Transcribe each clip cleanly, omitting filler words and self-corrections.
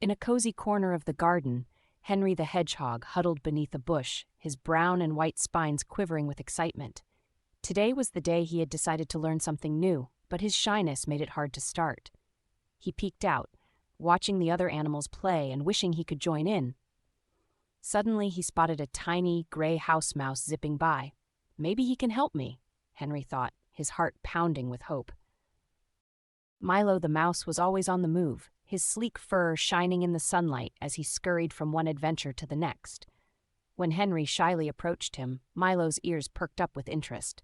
In a cozy corner of the garden, Henry the Hedgehog huddled beneath a bush, his brown and white spines quivering with excitement. Today was the day he had decided to learn something new, but his shyness made it hard to start. He peeked out, watching the other animals play and wishing he could join in. Suddenly, he spotted a tiny, gray house mouse zipping by. Maybe he can help me, Henry thought, his heart pounding with hope. Milo the mouse was always on the move, his sleek fur shining in the sunlight as he scurried from one adventure to the next. When Henry shyly approached him, Milo's ears perked up with interest.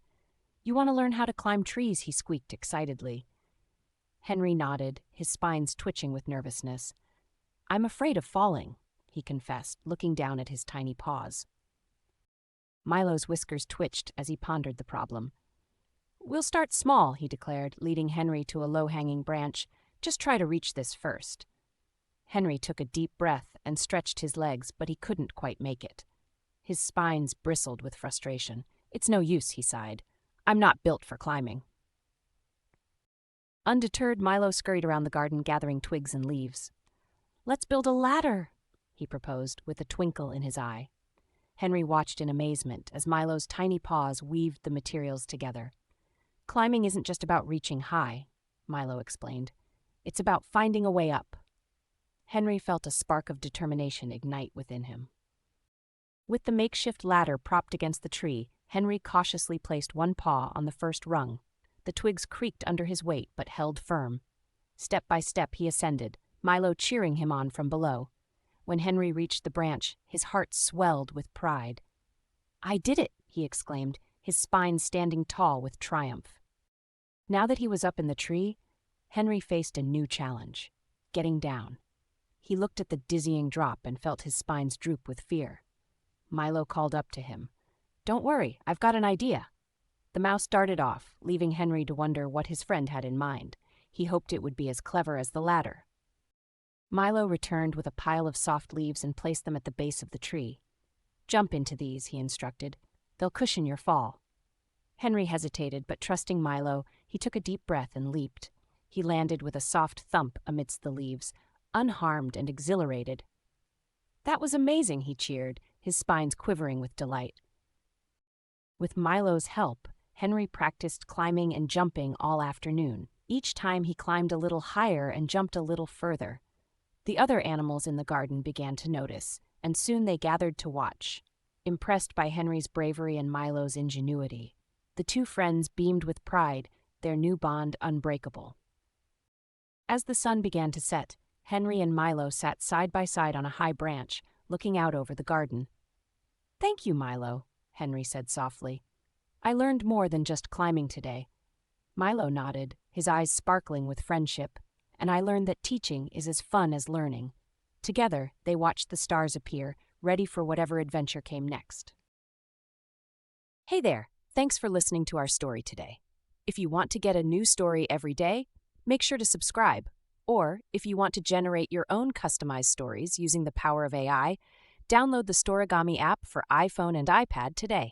"You want to learn how to climb trees?" he squeaked excitedly. Henry nodded, his spines twitching with nervousness. "I'm afraid of falling," he confessed, looking down at his tiny paws. Milo's whiskers twitched as he pondered the problem. "We'll start small," he declared, leading Henry to a low-hanging branch. "Just try to reach this first." Henry took a deep breath and stretched his legs, but he couldn't quite make it. His spines bristled with frustration. "It's no use," he sighed. "I'm not built for climbing." Undeterred, Milo scurried around the garden gathering twigs and leaves. "Let's build a ladder," he proposed, with a twinkle in his eye. Henry watched in amazement as Milo's tiny paws weaved the materials together. "Climbing isn't just about reaching high," Milo explained. "It's about finding a way up." Henry felt a spark of determination ignite within him. With the makeshift ladder propped against the tree, Henry cautiously placed one paw on the first rung. The twigs creaked under his weight but held firm. Step by step he ascended, Milo cheering him on from below. When Henry reached the branch, his heart swelled with pride. "I did it!" he exclaimed, his spine standing tall with triumph. Now that he was up in the tree, Henry faced a new challenge: getting down. He looked at the dizzying drop and felt his spines droop with fear. Milo called up to him. "Don't worry, I've got an idea." The mouse darted off, leaving Henry to wonder what his friend had in mind. He hoped it would be as clever as the ladder. Milo returned with a pile of soft leaves and placed them at the base of the tree. "Jump into these," he instructed. "They'll cushion your fall." Henry hesitated, but trusting Milo, he took a deep breath and leaped. He landed with a soft thump amidst the leaves, unharmed and exhilarated. "That was amazing," he cheered, his spines quivering with delight. With Milo's help, Henry practiced climbing and jumping all afternoon. Each time he climbed a little higher and jumped a little further. The other animals in the garden began to notice, and soon they gathered to watch. Impressed by Henry's bravery and Milo's ingenuity, the two friends beamed with pride, their new bond unbreakable. As the sun began to set, Henry and Milo sat side by side on a high branch, looking out over the garden. "Thank you, Milo," Henry said softly. "I learned more than just climbing today." Milo nodded, his eyes sparkling with friendship, "and I learned that teaching is as fun as learning." Together, they watched the stars appear, ready for whatever adventure came next. Hey there, thanks for listening to our story today. If you want to get a new story every day, make sure to subscribe. Or, if you want to generate your own customized stories using the power of AI, download the Storigami app for iPhone and iPad today.